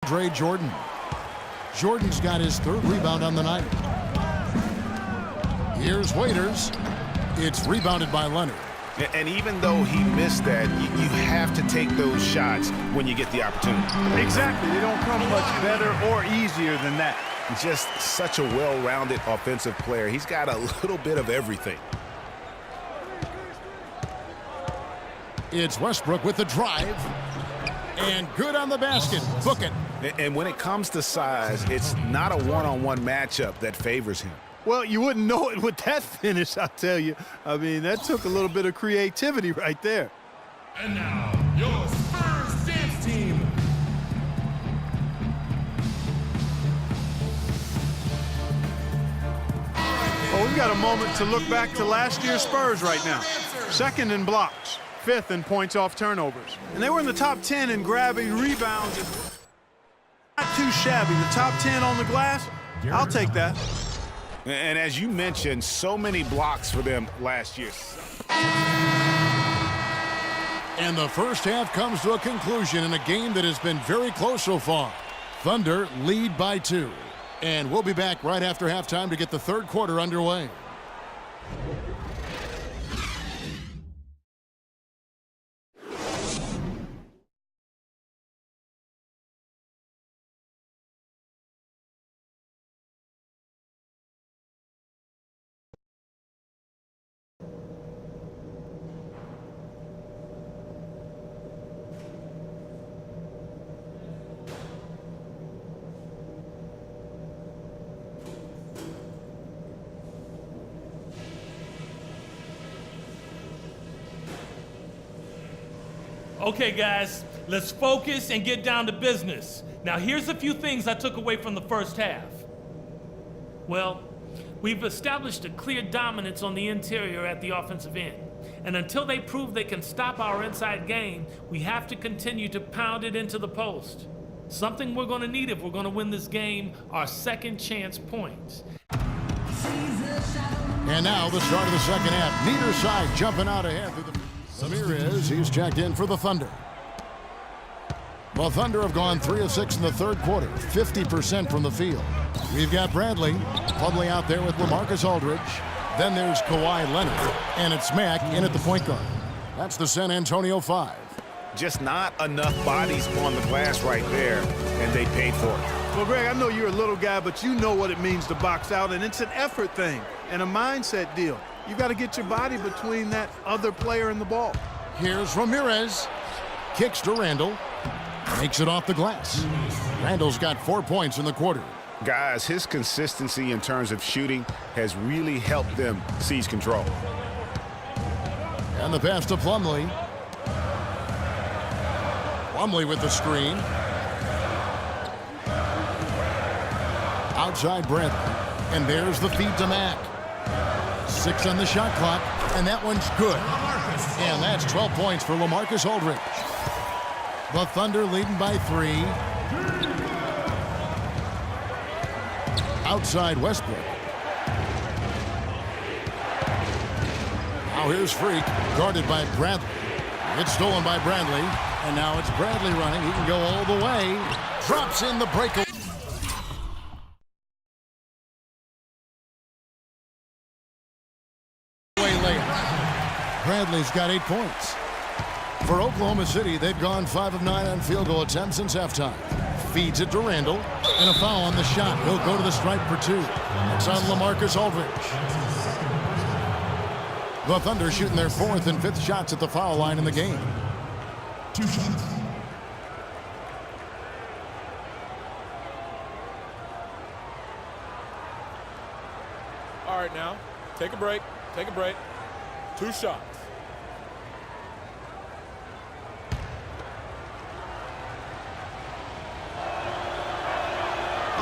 Dre Jordan. Jordan's got his third rebound on the night. Here's Waiters. It's rebounded by Leonard. And even though he missed that, you have to take those shots when you get the opportunity. Exactly. They don't come much better or easier than that. Just such a well-rounded offensive player. He's got a little bit of everything. It's Westbrook with the drive. And good on the basket. Book it. And when it comes to size, it's not a one-on-one matchup that favors him. Well, you wouldn't know it with that finish, I'll tell you. I mean, that took a little bit of creativity right there. And now, your Spurs dance team. Well, we've got a moment to look back to last year's Spurs right now. Second in blocks, fifth in points off turnovers. And they were in the top 10 in grabbing rebounds. Not too shabby. The top 10 on the glass, I'll take that. And as you mentioned, so many blocks for them last year. And the first half comes to a conclusion in a game that has been very close so far. Thunder lead by 2. And we'll be back right after halftime to get the third quarter underway. Okay, guys, let's focus and get down to business. Now, here's a few things I took away from the first half. Well, we've established a clear dominance on the interior at the offensive end. And until they prove they can stop our inside game, we have to continue to pound it into the post. Something we're going to need if we're going to win this game are second chance points. And now the start of the second half. Neither side jumping out ahead through the... Ramirez, he's checked in for the Thunder. The Thunder have gone 3 of 6 in the third quarter, 50% from the field. We've got Bradley, Plumlee out there with LaMarcus Aldridge. Then there's Kawhi Leonard, and it's Mack in at the point guard. That's the San Antonio 5. Just not enough bodies on the glass right there, and they paid for it. Well, Greg, I know you're a little guy, but you know what it means to box out, and it's an effort thing and a mindset deal. You got to get your body between that other player and the ball. Here's Ramirez. Kicks to Randall. Makes it off the glass. Randall's got 4 points in the quarter. Guys, his consistency in terms of shooting has really helped them seize control. And the pass to Plumlee. Plumlee with the screen. Outside Bradley. And there's the feed to Mack. 6 on the shot clock, and that one's good. And that's 12 points for LaMarcus Aldridge. The Thunder leading by 3. Outside Westbrook. Now here's Freak, guarded by Bradley. It's stolen by Bradley, and now it's Bradley running. He can go all the way. Drops in the breakaway. Bradley's got 8 points. For Oklahoma City, they've gone 5 of 9 on field goal attempts since halftime. Feeds it to Randall, and a foul on the shot. He'll go to the stripe for 2. It's on LaMarcus Aldridge. The Thunder shooting their 4th and 5th shots at the foul line in the game. 2 shots. All right, now, take a break. Take a break. 2 shots.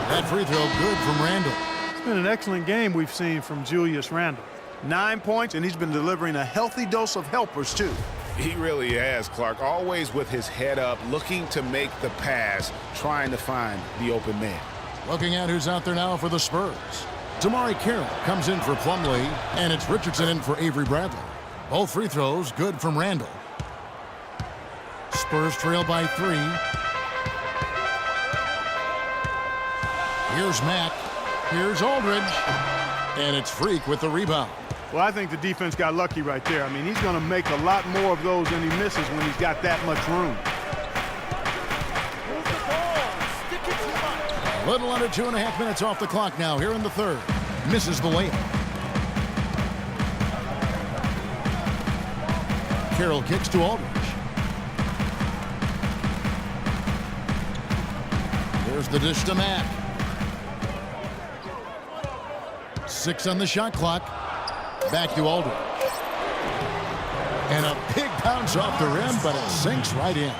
That free throw good from Randall. It's been an excellent game we've seen from Julius Randle. 9 points, and he's been delivering a healthy dose of helpers, too. He really has, Clark. Always with his head up, looking to make the pass, trying to find the open man. Looking at who's out there now for the Spurs. Tamari Carroll comes in for Plumlee, and it's Richardson in for Avery Bradley. Both free throws good from Randall. Spurs trail by 3. Here's Mack. Here's Aldridge. And it's Freak with the rebound. Well, I think the defense got lucky right there. I mean, he's going to make a lot more of those than he misses when he's got that much room. A little under 2.5 minutes off the clock now here in the third. Misses the layup. Carroll kicks to Aldridge. There's the dish to Mack. 6 on the shot clock. Back to Aldridge. And a big bounce off the rim, but it sinks right in.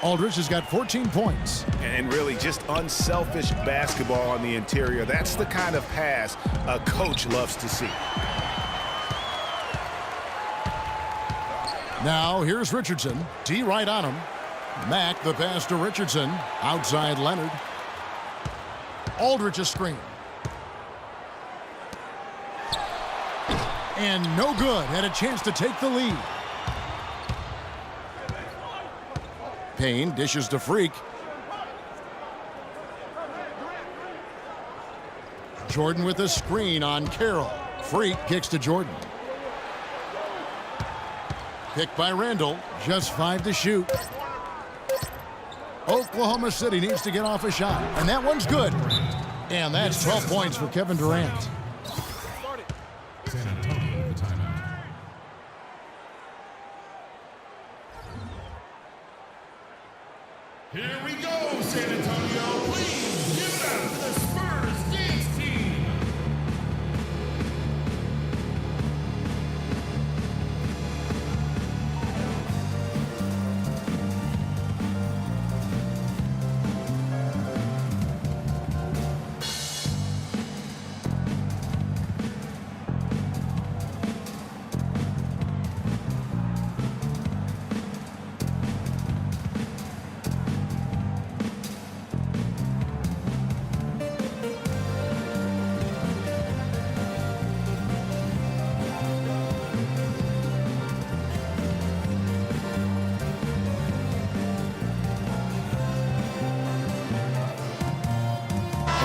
Aldridge has got 14 points. And really just unselfish basketball on the interior. That's the kind of pass a coach loves to see. Now here's Richardson. D right on him. Mack the pass to Richardson. Outside Leonard. Aldridge a screen. And no good. Had a chance to take the lead. Payne dishes to Freak. Jordan with a screen on Carroll. Freak kicks to Jordan. Picked by Randall. Just 5 to shoot. Oklahoma City needs to get off a shot. And that one's good. And that's 12 points for Kevin Durant. San Antonio with the timeout. Here we go, San Antonio. Please give it up to the Spurs dance team.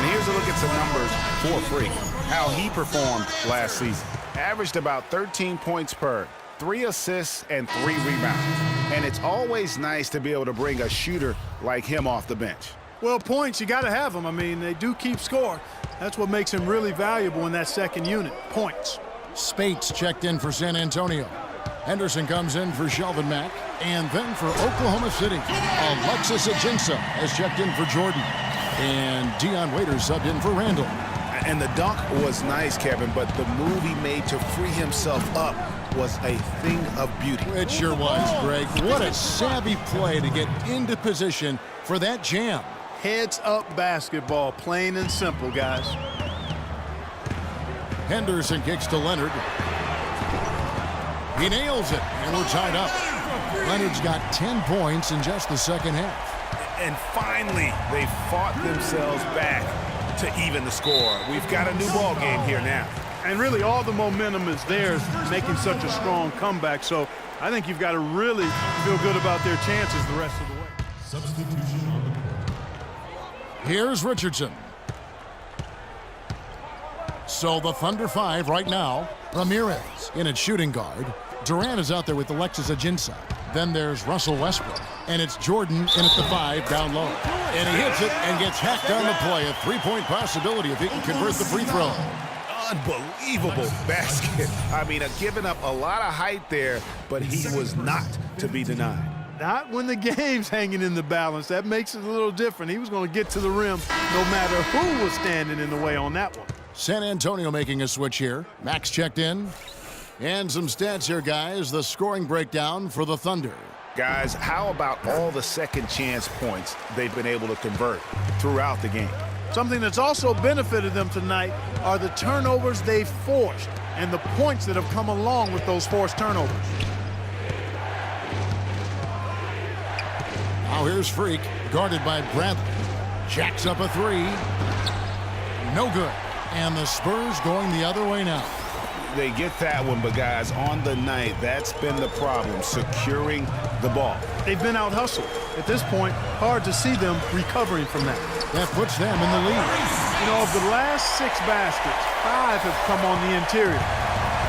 Here's a look at some numbers for Freak. How he performed last season. Averaged about 13 points per, 3 assists, and 3 rebounds. And it's always nice to be able to bring a shooter like him off the bench. Well, points, you got to have them. I mean, they do keep score. That's what makes him really valuable in that second unit, points. Spates checked in for San Antonio. Henderson comes in for Shelvin Mack. And then for Oklahoma City, Alexis Ajinça has checked in for Jordan. And Dion Waiters subbed in for Randall. And the dunk was nice, Kevin, but the move he made to free himself up was a thing of beauty. It sure was, Greg. What a savvy play to get into position for that jam. Heads-up basketball, plain and simple, guys. Henderson kicks to Leonard. He nails it, and we're tied up. Leonard's got 10 points in just the second half. And finally, they fought themselves back to even the score. We've got a new ball game here now. And really, all the momentum is theirs, making such a strong comeback. So I think you've got to really feel good about their chances the rest of the way. Substitution on the court. Here's Richardson. So the Thunder 5 right now. Ramirez in at shooting guard. Durant is out there with Alexis Ajinça. Then there's Russell Westbrook. And it's Jordan in at the 5 down low. And he hits it and gets hacked on the play. A three-point possibility if he can convert the free throw. Unbelievable basket. I mean, giving up a lot of height there, but he was not to be denied. Not when the game's hanging in the balance. That makes it a little different. He was going to get to the rim no matter who was standing in the way on that one. San Antonio making a switch here. Max checked in. And some stats here, guys. The scoring breakdown for the Thunder. Guys, how about all the second chance points they've been able to convert throughout the game? Something that's also benefited them tonight are the turnovers they've forced and the points that have come along with those forced turnovers. Now here's Freak, guarded by Bradley. Jacks up a 3. No good. And the Spurs going the other way now. They get that one, but guys, on the night, that's been the problem, securing the ball. They've been out-hustled. At this point, hard to see them recovering from that. That puts them in the lead. You know, of the last 6 baskets, 5 have come on the interior.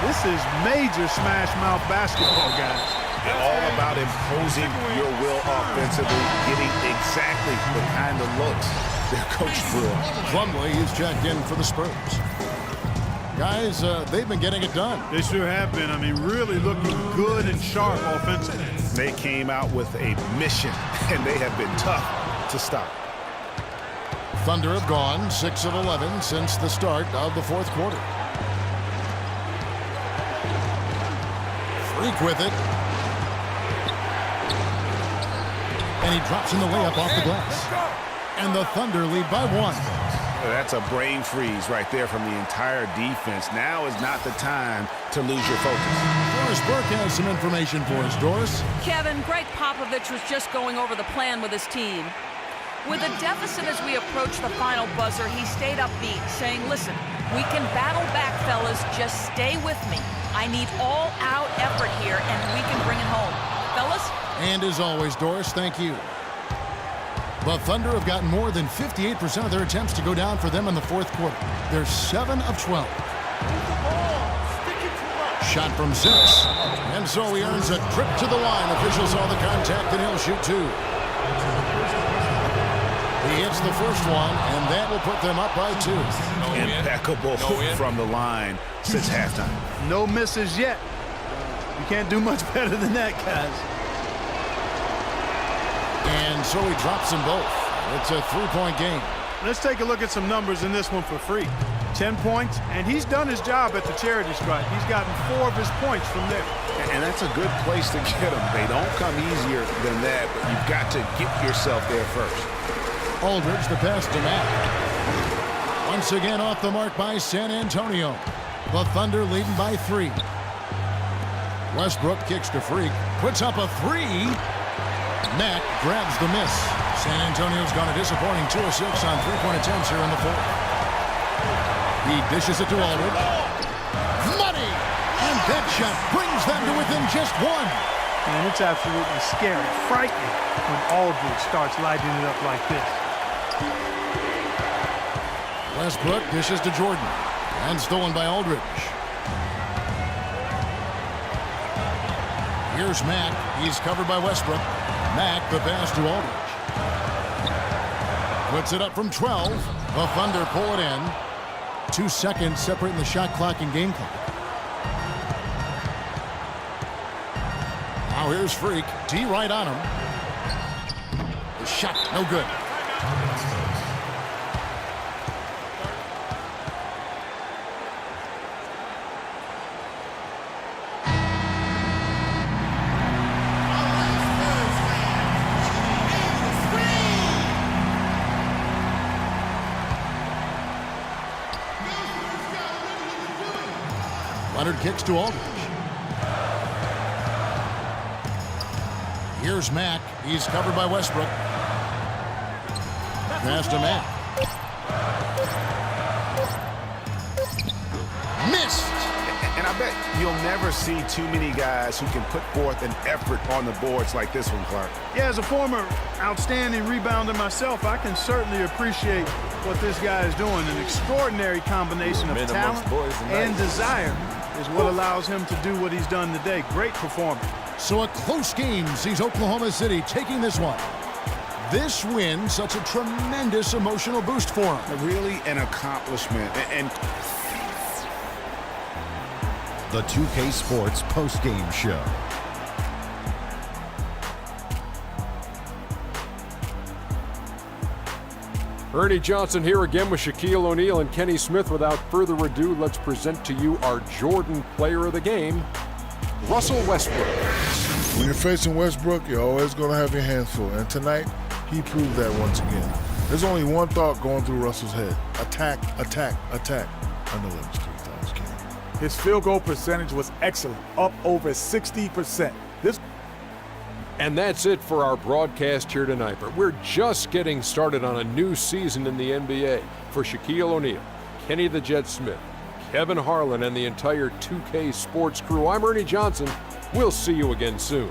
This is major smash mouth basketball, guys. All about imposing your will offensively, getting exactly the kind of looks their coach drew up. Plumlee is checked in for the Spurs. Guys, they've been getting it done. They sure have been. I mean, really looking good and sharp offensively. They came out with a mission, and they have been tough to stop. Thunder have gone 6 of 11 since the start of the fourth quarter. Freak with it. And he drops in the layup off the glass. And the Thunder lead by 1. That's a brain freeze right there from the entire defense. Now is not the time to lose your focus. Doris Burke has some information for us. Doris? Kevin, Greg Popovich was just going over the plan with his team. With a deficit as we approach the final buzzer, he stayed upbeat, saying, listen, we can battle back, fellas. Just stay with me. I need all-out effort here, and we can bring it home. Fellas? And as always, Doris, thank you. The Thunder have gotten more than 58% of their attempts to go down for them in the fourth quarter. They're 7 of 12. Shot from 6. And so he earns a trip to the line. Officials saw the contact, and he'll shoot 2. He hits the first one, and that will put them up by 2. Impeccable from the line since halftime. No misses yet. You can't do much better than that, guys. And so he drops them both. It's a 3-point game. Let's take a look at some numbers in this one for Freak. 10 points, and he's done his job at the charity stripe. He's gotten 4 of his points from there. And that's a good place to get them. They don't come easier than that, but you've got to get yourself there first. Aldridge, the pass to Matt. Once again off the mark by San Antonio. The Thunder leading by 3. Westbrook kicks to Freak. Puts up a 3. Matt grabs the miss. San Antonio's gone a disappointing 2 of 6 on 3-point attempts here in the fourth. He dishes it to Aldridge. Money! And that shot brings them to within just 1. And it's absolutely scary, frightening when Aldridge starts lighting it up like this. Westbrook dishes to Jordan. And stolen by Aldridge. Here's Mack. He's covered by Westbrook. Mack, the pass to Aldridge. Puts it up from 12. The Thunder pull it in. 2 seconds separating the shot clock and game clock. Now here's Freak. D right on him. The shot, no good. Leonard kicks to Aldridge. Here's Mack. He's covered by Westbrook. Pass to Mack. Missed. And I bet you'll never see too many guys who can put forth an effort on the boards like this one, Clark. Yeah, as a former outstanding rebounder myself, I can certainly appreciate what this guy is doing. An extraordinary combination of talent and desire is what allows him to do what he's done today. Great performance. So a close game sees Oklahoma City taking this one. This win, such a tremendous emotional boost for him. Really an accomplishment. And The 2K Sports postgame show. Ernie Johnson here again with Shaquille O'Neal and Kenny Smith. Without further ado, let's present to you our Jordan player of the game, Russell Westbrook. When you're facing Westbrook, you're always going to have your hands full. And tonight, he proved that once again. There's only one thought going through Russell's head. Attack, attack, attack. I know that was 3 times, Ken. His field goal percentage was excellent, up over 60%. And that's it for our broadcast here tonight. But we're just getting started on a new season in the NBA. For Shaquille O'Neal, Kenny the Jet Smith, Kevin Harlan, and the entire 2K Sports crew, I'm Ernie Johnson. We'll see you again soon.